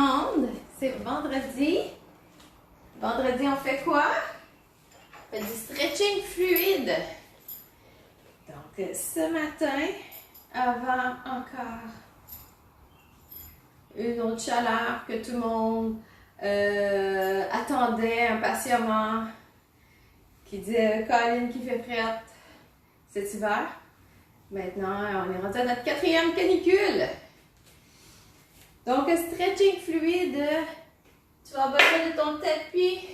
monde, c'est vendredi. Vendredi, on fait quoi? On fait du stretching fluide. Donc, ce matin, avant encore une autre chaleur que tout le monde attendait impatiemment, qui disait Colin qui fait frette cet hiver. Maintenant, on est rendu à notre 4e canicule. Donc, stretching fluide, tu vas avoir besoin de ton tapis,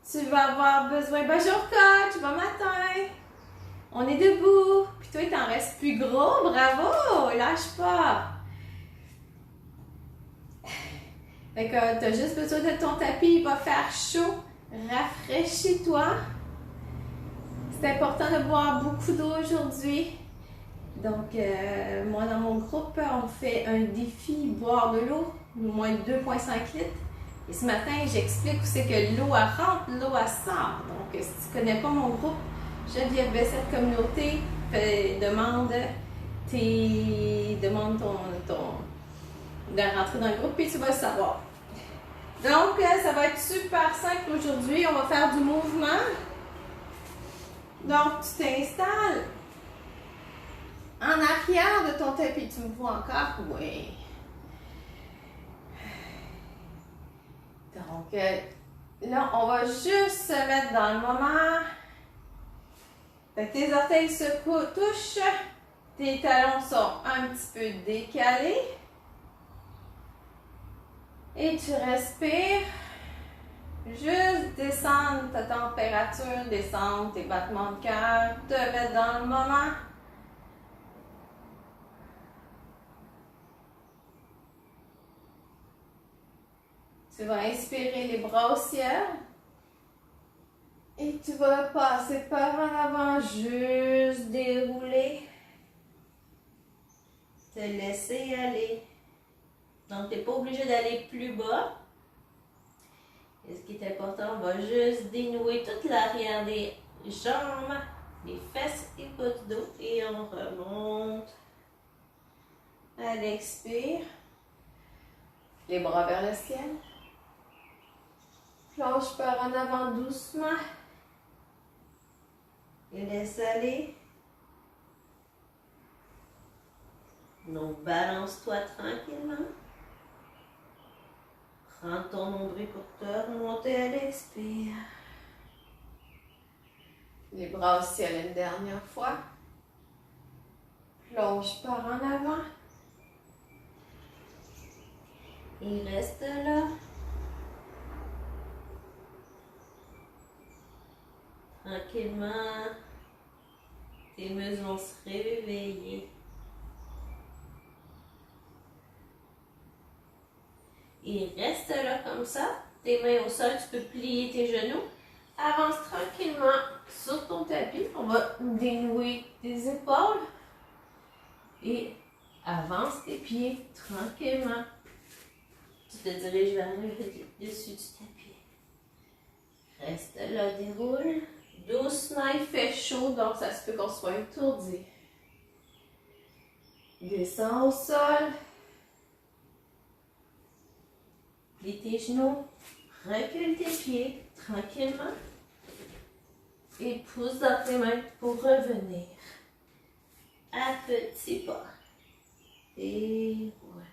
tu vas avoir besoin, bonjour coach, bon matin, on est debout, puis toi, il t'en reste plus gros, bravo, lâche pas. Fait que tu as juste besoin de ton tapis, il va faire chaud, rafraîchis-toi. C'est important de boire beaucoup d'eau aujourd'hui. Donc, moi, dans mon groupe, on fait un défi boire de l'eau, au moins 2,5 litres. Et ce matin, j'explique où c'est que l'eau rentre, l'eau sort. Donc, si tu ne connais pas mon groupe, Geneviève Bessette Communauté, demande de rentrer dans le groupe, puis tu vas le savoir. Donc, ça va être super simple aujourd'hui. On va faire du mouvement. Donc, tu t'installes en arrière de ton tapis. Tu me vois encore? Oui. Donc, là, on va juste se mettre dans le moment. Fait que tes orteils se touchent. Tes talons sont un petit peu décalés. Et tu respires. Juste descendre ta température, descendre tes battements de cœur, te mettre dans le moment. Tu vas inspirer les bras au ciel. Et tu vas passer par en avant, juste dérouler. Te laisser aller. Donc, tu n'es pas obligé d'aller plus bas. Et ce qui est important, on va juste dénouer toute l'arrière des jambes, les fesses et le bas du dos. Et on remonte. À l'expire. Les bras vers le ciel. Planche par en avant doucement. Et laisse aller. Donc, balance-toi tranquillement. Prends ton nombril pour te remonter à l'expire. Les bras au ciel une dernière fois. Plonge par en avant. Et reste là. Tranquillement, tes muscles vont se réveiller. Et reste là comme ça. Tes mains au sol, tu peux plier tes genoux. Avance tranquillement sur ton tapis. On va dénouer tes épaules. Et avance tes pieds tranquillement. Tu te diriges vers le dessus du tapis. Reste là, déroule. Doucement, il fait chaud, donc ça se peut qu'on soit étourdi. Descends au sol. Plie tes genoux. Recule tes pieds tranquillement. Et pousse dans tes mains pour revenir. À petits pas. Déroule.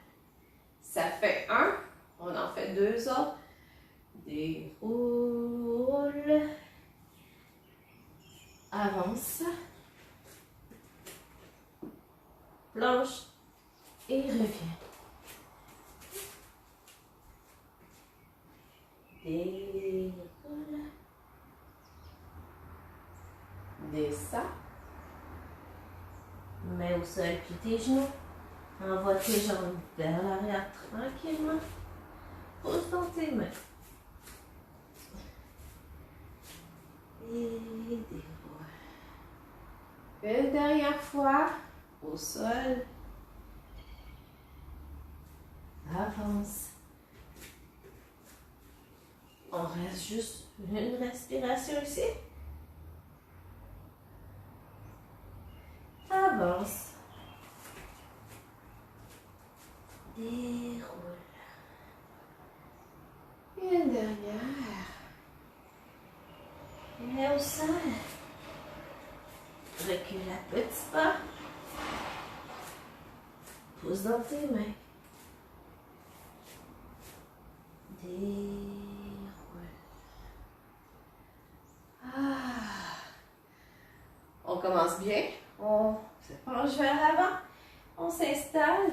Ça fait 1. On en fait 2 autres. Déroule. Avance. Planche. Et reviens. Déroule. Descends. Mets au sol puis tes genoux. Envoie tes jambes vers l'arrière tranquillement. Pose dans tes mains. Et déroule. Une dernière fois, au sol. Avance. On reste juste une respiration ici. Avance. Déroule. Et une dernière. Et au sol. Recule à petits pas. Pousse dans tes mains. Déroule. On commence bien. On se penche vers l'avant. On s'installe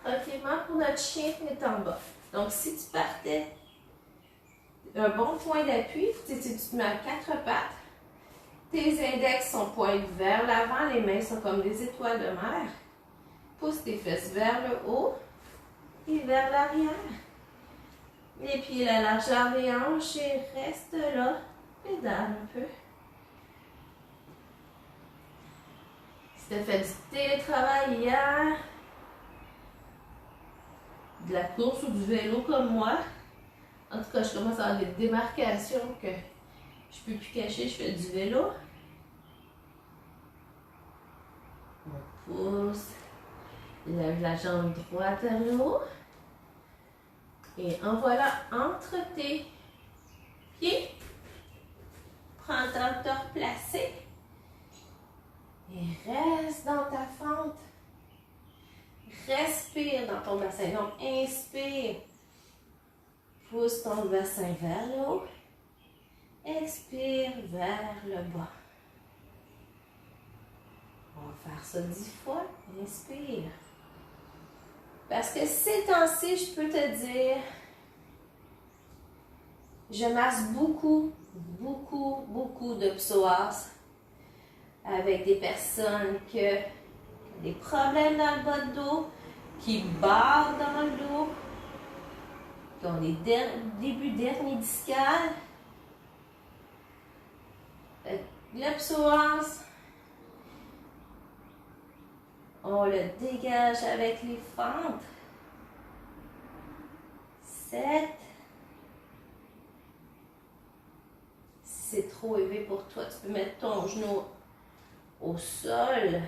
tranquillement pour notre chien qui est en bas. Donc, si tu partais un bon point d'appui, si tu te mets à quatre pattes, tes index sont pointés vers l'avant, les mains sont comme des étoiles de mer. Pousse tes fesses vers le haut et vers l'arrière. Les pieds à la largeur des hanches et reste là. Pédale un peu. Si tu as fait du télétravail hier, de la course ou du vélo comme moi, en tout cas, je commence à avoir des démarcations que je ne peux plus cacher, je fais du vélo. On pousse, lève la jambe droite vers le haut. Et en voilà entre tes pieds. Prends le temps de te replacer. Et reste dans ta fente. Respire dans ton bassin. Donc, inspire. Pousse ton bassin vers le haut. Expire vers le bas. On va faire ça 10 fois. Inspire. Parce que ces temps-ci, je peux te dire, je masse beaucoup de psoas avec des personnes qui ont des problèmes dans le bas de dos, qui barrent dans le dos, qui ont des débuts d'hernie discale. Le psoas, on le dégage avec les fentes. 7. Si c'est trop élevé pour toi, tu peux mettre ton genou au sol.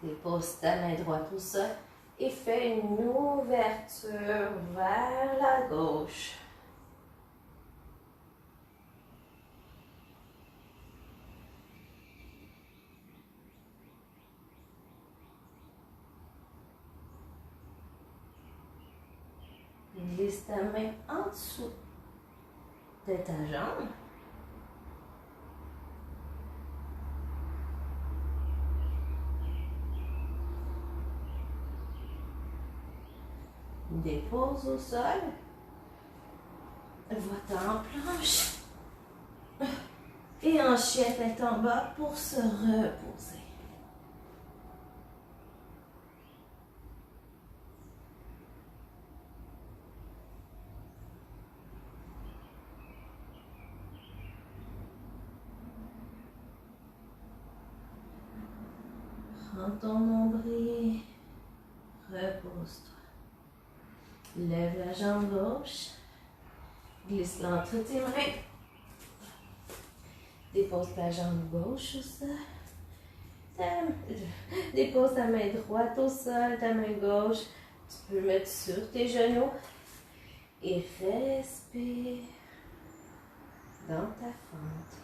Dépose ta main droite au sol et fais une ouverture vers la gauche. Glisse ta main en dessous de ta jambe. Dépose au sol. Va-t'en en planche. Et en chien tête en bas pour se reposer. Prends ton nombril. Repose-toi. Lève la jambe gauche. Glisse-la entre tes mains. Dépose ta jambe gauche au sol. Dépose ta main droite au sol, ta main gauche. Tu peux le mettre sur tes genoux. Et respire dans ta fente.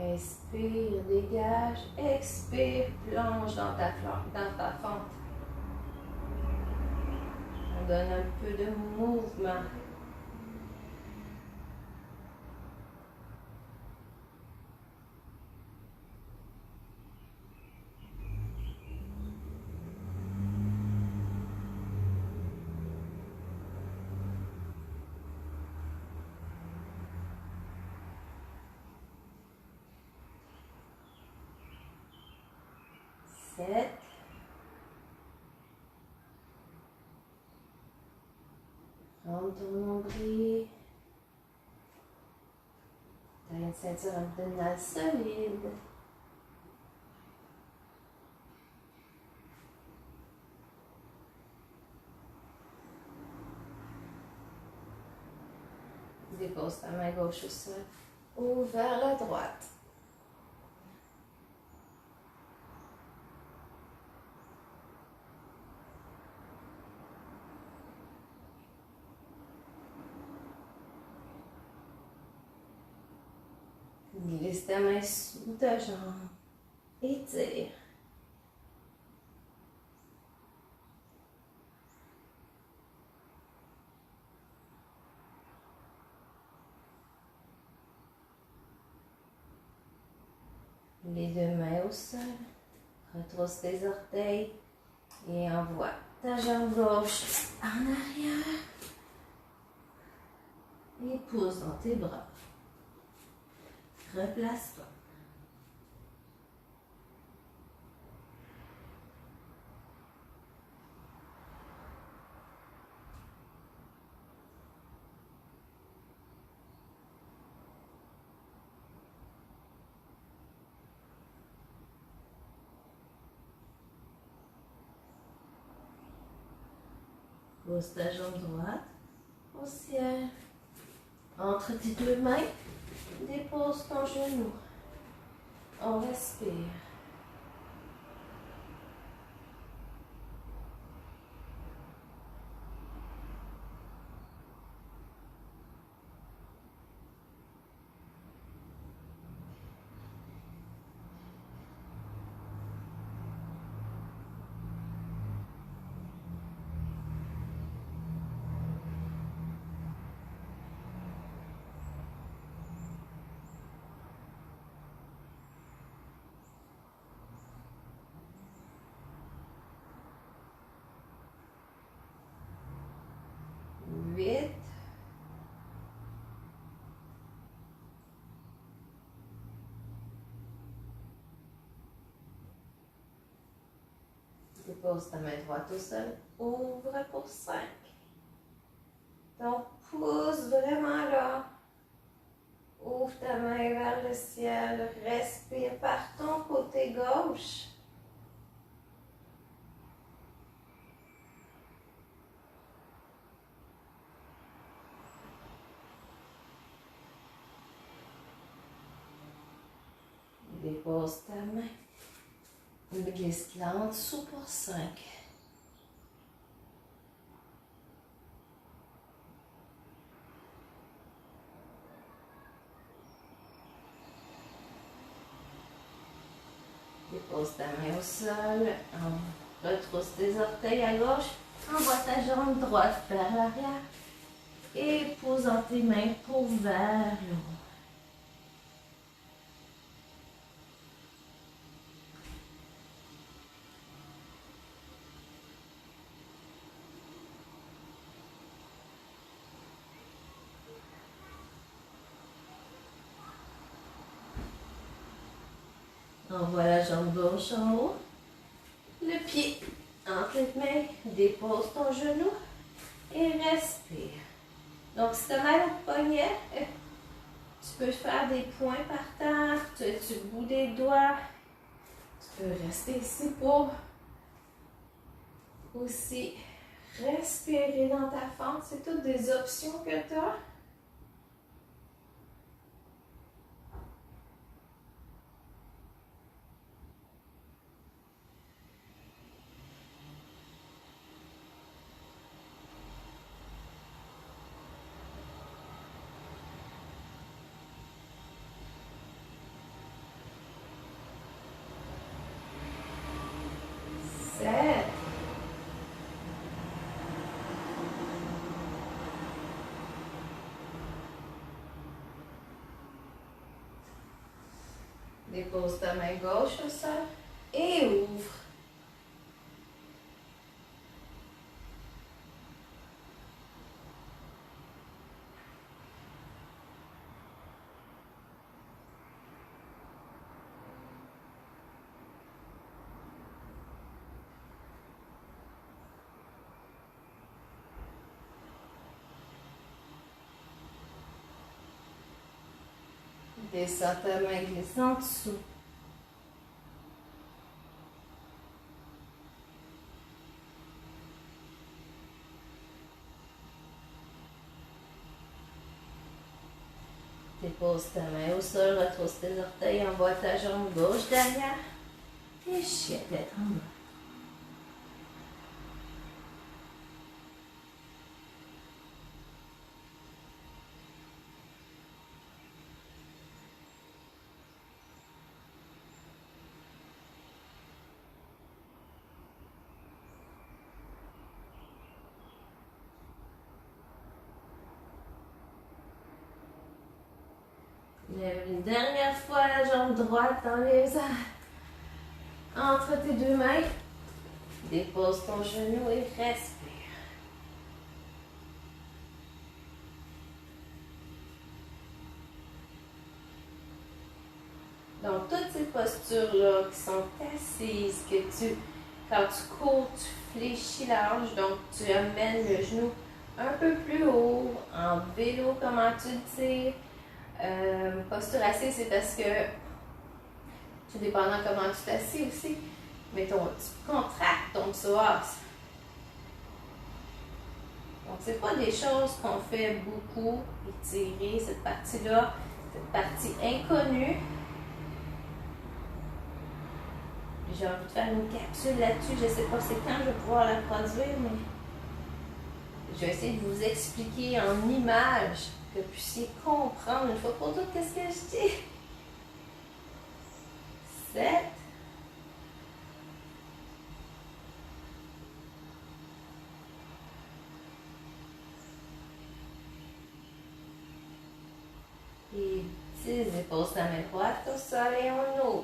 Inspire, dégage. Expire, plonge dans ta fente. On donne un peu de mouvement. Prends ton nombril. Tu as une ceinture abdominale solide. Dépose ta main gauche au sol. Ou vers la droite. Glisse ta main sous ta jambe. Étire. Les deux mains au sol. Retrousse tes orteils et envoie ta jambe gauche en arrière. Et pousse dans tes bras. Replace-toi. Pose ta jambe droite au ciel. Entre tes deux mains, dépose ton genou. On respire. Huit. Dépose ta main droite au sol. Ouvre pour 5. Donc, pousse vraiment là. Ouvre ta main vers le ciel. Respire par ton côté gauche. Dépose ta main. Glisse-la en dessous pour 5. Dépose ta main au sol. Retrousse tes orteils à gauche. Envoie ta jambe droite vers l'arrière. Et pose dans tes mains pour vers le haut. Envoie la jambe gauche en haut. Le pied entre les mains. Dépose ton genou. Et respire. Donc, si tu as mal au poignet, tu peux faire des points par terre. Tu bout des doigts. Tu peux rester ici pour aussi respirer dans ta fente. C'est toutes des options que tu as. Dépose ta main gauche au sol et ouvre. Descends ta main, glisse en dessous. Dépose ta main au sol, retrousse tes orteils, envoie ta jambe gauche derrière et chien tête en bas. Lève une dernière fois la jambe droite dans les airs. Entre tes deux mains. Dépose ton genou et respire. Donc, toutes ces postures-là qui sont assises, quand tu cours, tu fléchis la hanche, donc tu amènes le genou un peu plus haut. En vélo, comment tu tires. Posture assise, c'est parce que, tout dépendant comment tu t'assieds aussi, mais tu contractes ton psoas. Donc, c'est pas des choses qu'on fait beaucoup, étirer cette partie-là, cette partie inconnue. J'ai envie de faire une capsule là-dessus, je ne sais pas c'est quand je vais pouvoir la produire, mais je vais essayer de vous expliquer en images, que vous puissiez comprendre une fois pour toutes qu'est-ce que je dis. 7. Et 10, dépose ta main droite au sol et on ouvre.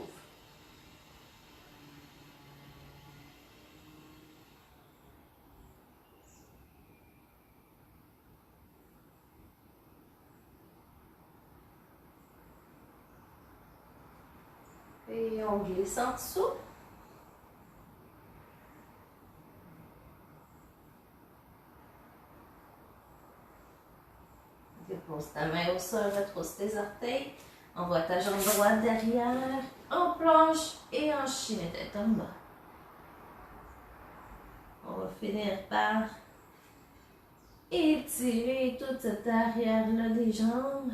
Et on glisse en dessous. Dépose ta main au sol, retrousse tes orteils. Envoie ta jambe droite derrière, en planche et en chien tête en bas. On va finir par étirer toute cette arrière-là des jambes.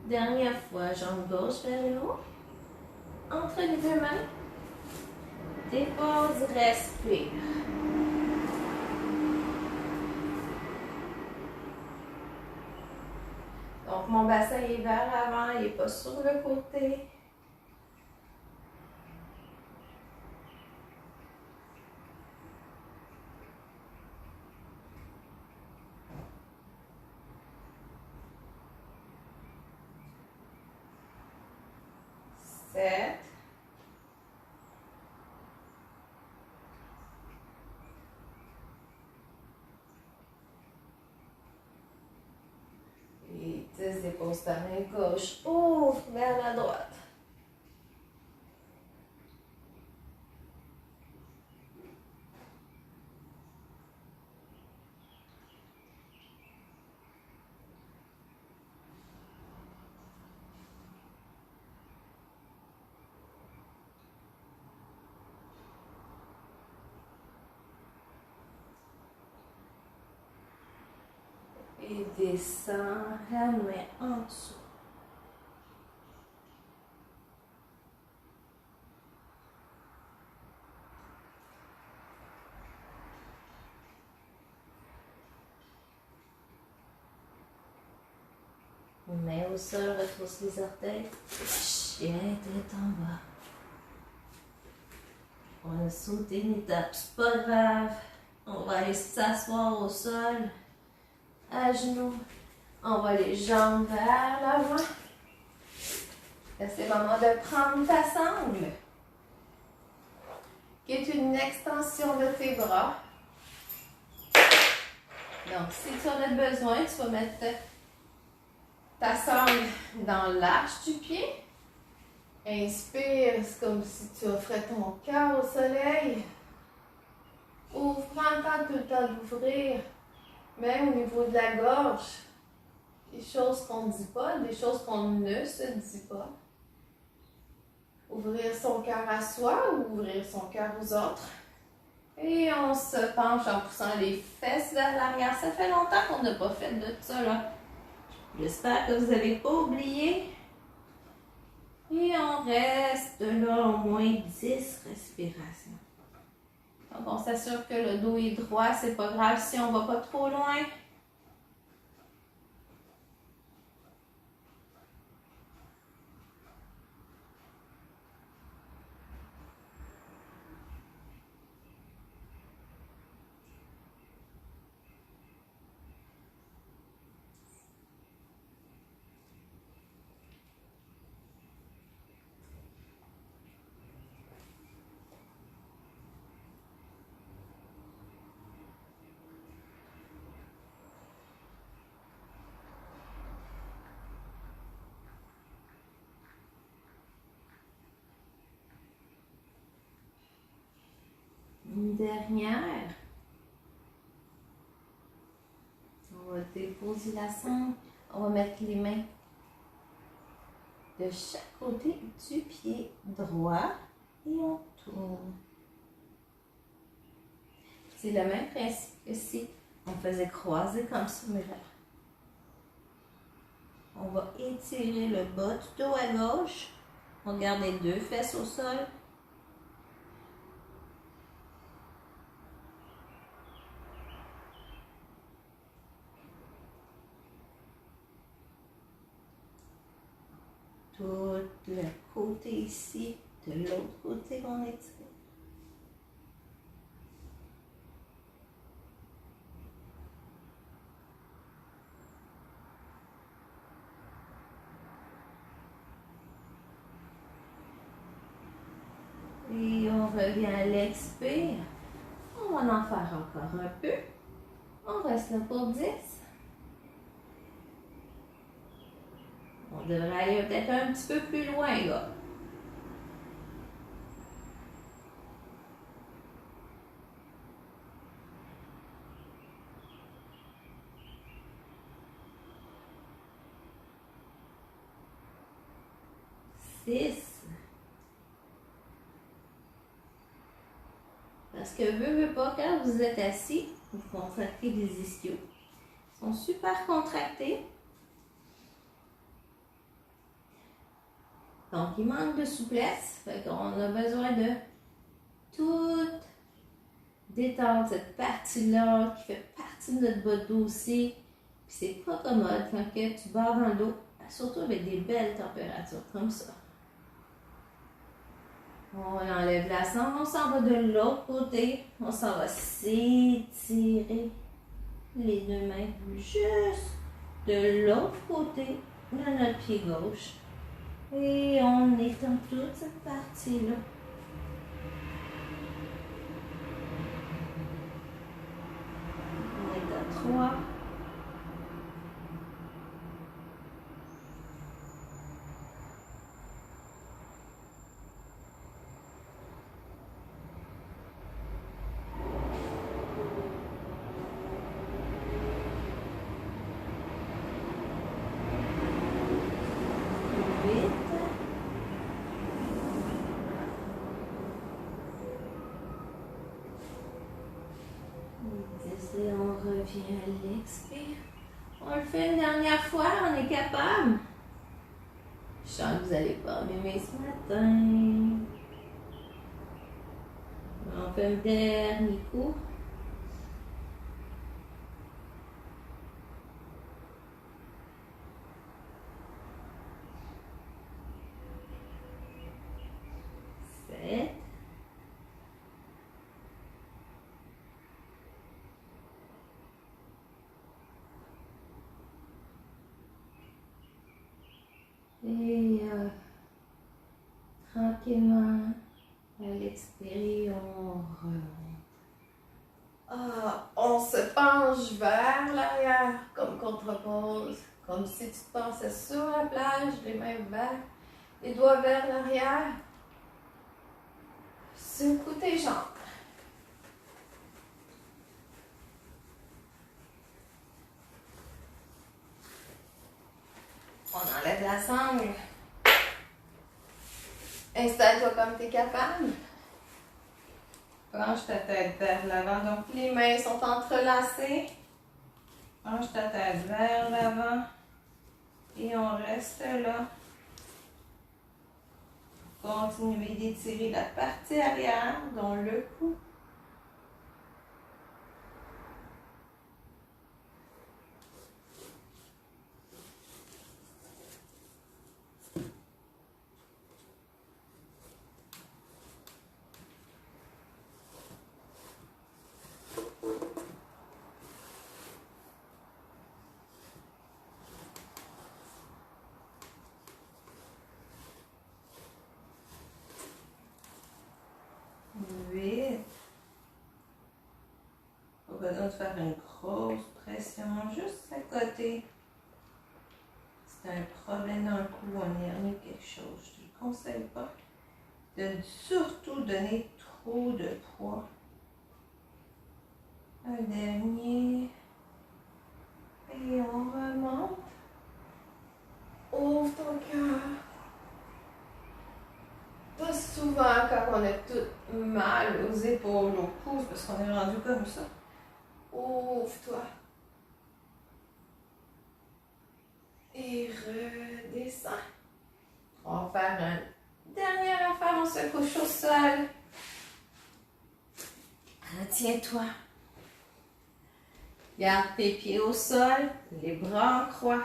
Dernière fois, jambe gauche vers le haut. Entre les deux mains. Dépose, respire. Donc, mon bassin est vers l'avant, il n'est pas sur le côté. Sept. Et 10, dépose ta main gauche, ouvre vers la droite. Et descends la main en dessous. Main au sol, retrousse les orteils. Chien tête en bas. On a sauté une étape, c'est pas grave. On va aller s'asseoir au sol, à genoux. On va les jambes vers l'avant. C'est le moment de prendre ta sangle, qui est une extension de tes bras. Donc, si tu en as besoin, tu vas mettre ta sangle dans l'arche du pied. Inspire, c'est comme si tu offrais ton cœur au soleil. Ouvre, prends le temps, tout le temps d'ouvrir. Même au niveau de la gorge. Des choses qu'on ne dit pas, des choses qu'on ne se dit pas. Ouvrir son cœur à soi ou ouvrir son cœur aux autres. Et on se penche en poussant les fesses vers l'arrière. Ça fait longtemps qu'on n'a pas fait de ça, là. J'espère que vous n'avez pas oublié. Et on reste là au moins 10 respirations. Donc, on s'assure que le dos est droit. C'est pas grave si on ne va pas trop loin. Une dernière. On va déposer la sangle. On va mettre les mains de chaque côté du pied droit et on tourne. C'est le même principe que si on faisait croiser comme ça, mais là. On va étirer le bas du dos à gauche. On garde les deux fesses au sol. Tout le côté ici, de l'autre côté on étire. Et on revient à l'expire. On va en faire encore un peu. On reste là pour 10. On devrait aller peut-être un petit peu plus loin là. Parce que veux pas, quand vous êtes assis, vous contractez les ischios. Ils sont super contractés. Donc, il manque de souplesse. Fait qu'on a besoin de tout détendre cette partie-là qui fait partie de notre bas de dos aussi. Puis c'est pas commode quand que tu barres dans le dos, surtout avec des belles températures comme ça. On enlève la sangle, on s'en va de l'autre côté. On s'en va s'étirer les deux mains juste de l'autre côté de notre pied gauche. Et on étend toute cette partie-là. On est à 3. Et on revient à l'expire. On le fait une dernière fois, on est capable. Je sens que vous n'allez pas m'aimer ce matin. On fait un dernier coup. Et tranquillement, à l'expirer, on remonte. On se penche vers l'arrière, comme qu'on te repose, comme si tu te pensais sur la plage, les mains vers, les doigts vers l'arrière. Secoue tes jambes. On enlève la sangle. Installe-toi comme tu es capable. Penche ta tête vers l'avant. Donc, les mains sont entrelacées. Penche ta tête vers l'avant. Et on reste là. Continuez d'étirer la partie arrière, dont le cou. Pas besoin de faire une grosse pression, juste à côté. Si tu as un problème dans le cou, un hernie, quelque chose, je ne te conseille pas de surtout donner trop de poids. Un dernier. Et on remonte. Ouvre ton cœur. Pas souvent quand on a tout mal aux épaules, aux pouces, parce qu'on est rendu comme ça. Ouvre-toi. Et redescends. On va faire une dernière affaire. On se couche au sol. Retiens-toi. Garde tes pieds au sol, les bras en croix.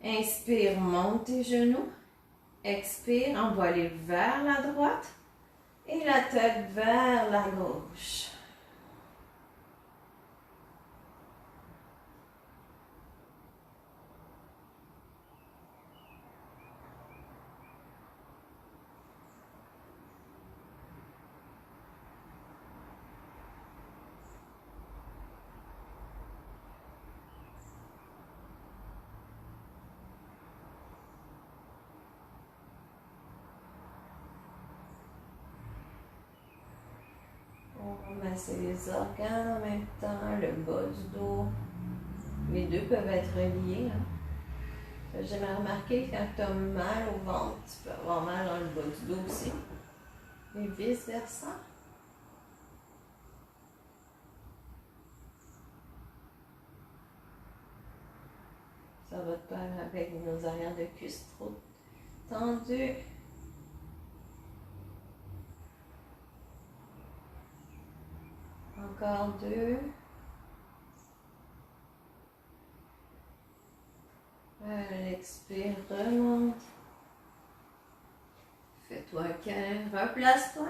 Inspire, monte tes genoux. Expire, envoie-les vers la droite et la tête vers la gauche. On va masser les organes en même temps, le bas du dos. Les deux peuvent être reliés. J'ai jamais remarqué que quand tu as mal au ventre, tu peux avoir mal dans le bas du dos aussi. Et vice-versa. Ça va de pair avec nos arrières de cuisses trop tendues. Encore deux. Expire, remonte. Fais-toi un câlin, replace-toi.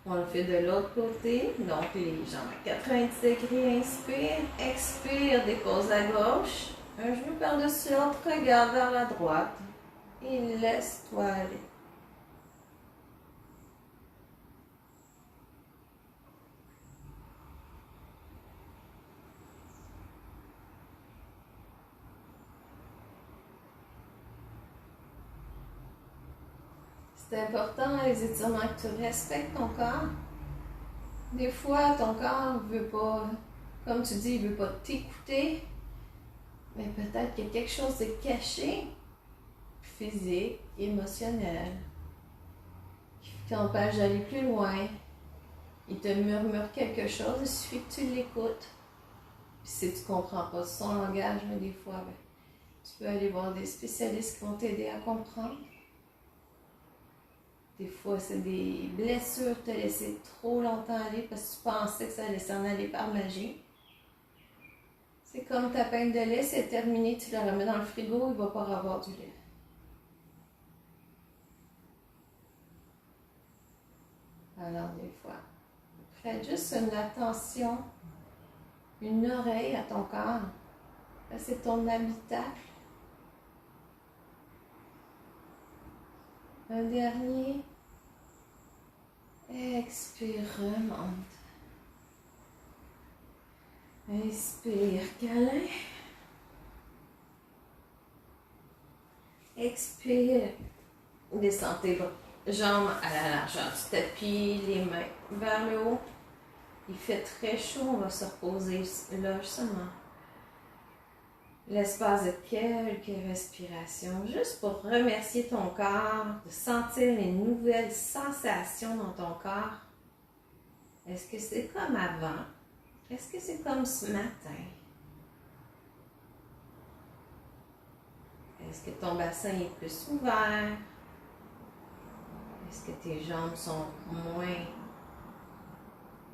On le fait de l'autre côté. Donc, les jambes à 90 degrés. Inspire. Expire. Dépose à gauche. Un genou par-dessus l'autre. Regarde vers la droite. Et laisse-toi aller. C'est important, les étirements, que tu respectes ton corps. Des fois, ton corps ne veut pas, comme tu dis, il ne veut pas t'écouter. Mais peut-être qu'il y a quelque chose de caché, physique, émotionnel, qui t'empêche d'aller plus loin. Il te murmure quelque chose, il suffit que tu l'écoutes. Puis si tu ne comprends pas son langage, mais des fois, tu peux aller voir des spécialistes qui vont t'aider à comprendre. Des fois, c'est des blessures que tu as laissé trop longtemps aller parce que tu pensais que ça allait s'en aller par magie. C'est comme ta pinte de lait, c'est terminé, tu la remets dans le frigo, il ne va pas avoir du lait. Alors, des fois, fais juste une attention, une oreille à ton corps. Là, c'est ton habitacle. Un dernier. Expire, remonte. Inspire, câlin. Expire. Descends tes jambes à la largeur du tapis, les mains vers le haut. Il fait très chaud, on va se reposer là seulement. l'espace de quelques respirations, juste pour remercier ton corps, de sentir les nouvelles sensations dans ton corps. Est-ce que c'est comme avant? Est-ce que c'est comme ce matin? Est-ce que ton bassin est plus ouvert? Est-ce que tes jambes sont moins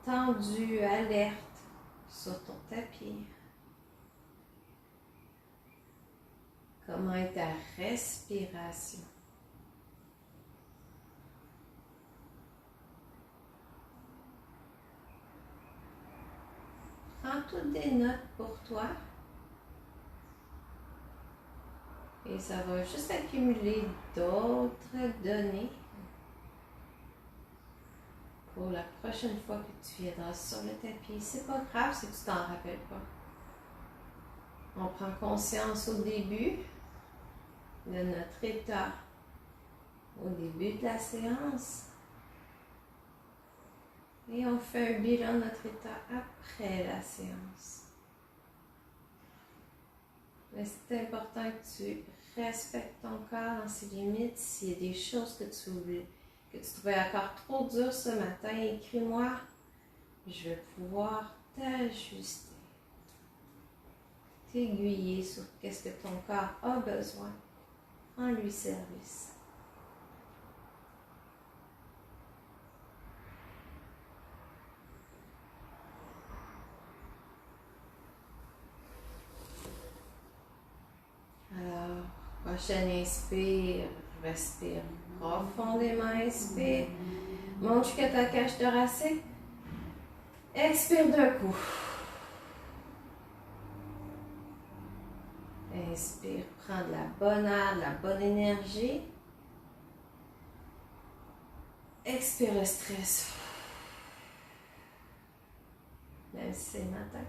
tendues, alertes sur ton tapis? Comment est ta respiration? Prends toutes des notes pour toi. Et ça va juste accumuler d'autres données pour la prochaine fois que tu viendras sur le tapis. C'est pas grave si tu t'en rappelles pas. On prend conscience au début de notre état, au début de la séance. Et on fait un bilan de notre état après la séance. Mais c'est important que tu respectes ton corps dans ses limites. S'il y a des choses que tu trouvais encore trop dures ce matin, écris-moi. Je vais pouvoir t'ajuster, t'aiguiller sur qu'est-ce que ton corps a besoin. Rends-lui service. Alors, prochaine inspire, respire profondément, inspire, monte jusqu'à ta cage thoracique, expire d'un coup. Inspire, prends de la bonne air, de la bonne énergie. Expire le stress. Même si c'est le matin.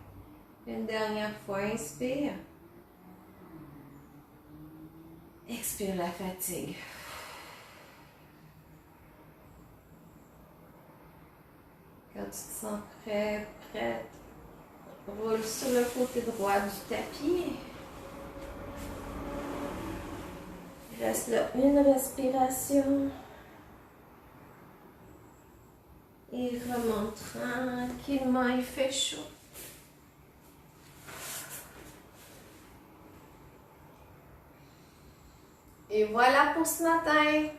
Une dernière fois, inspire. Expire la fatigue. Quand tu te sens prêt, prête, roule sur le côté droit du tapis. Reste là une respiration. Et remonte tranquillement, il fait chaud. Et voilà pour ce matin.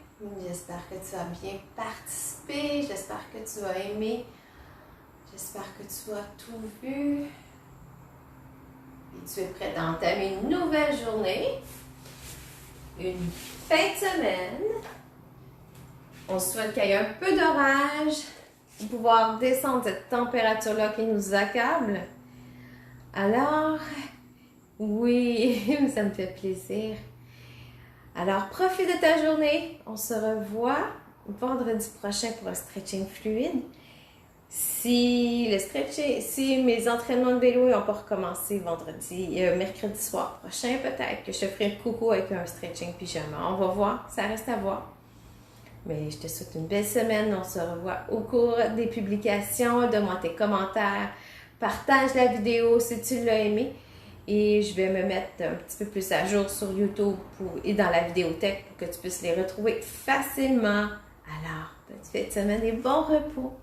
J'espère que tu as bien participé. J'espère que tu as aimé. J'espère que tu as tout vu. Et tu es prêt à entamer une nouvelle journée. Une fin de semaine. On souhaite qu'il y ait un peu d'orage pour pouvoir descendre cette température-là qui nous accable. Alors, oui, ça me fait plaisir. Alors, profite de ta journée. On se revoit vendredi prochain pour un stretching fluide. Si mes entraînements de vélo n'ont pas recommencé mercredi soir prochain, peut-être que je te ferai un coucou avec un stretching pyjama. On va voir, ça reste à voir. Mais je te souhaite une belle semaine. On se revoit au cours des publications. Donne-moi tes commentaires. Partage la vidéo si tu l'as aimé. Et je vais me mettre un petit peu plus à jour sur YouTube et dans la vidéothèque pour que tu puisses les retrouver facilement. Alors, bonne fête de semaine et bon repos!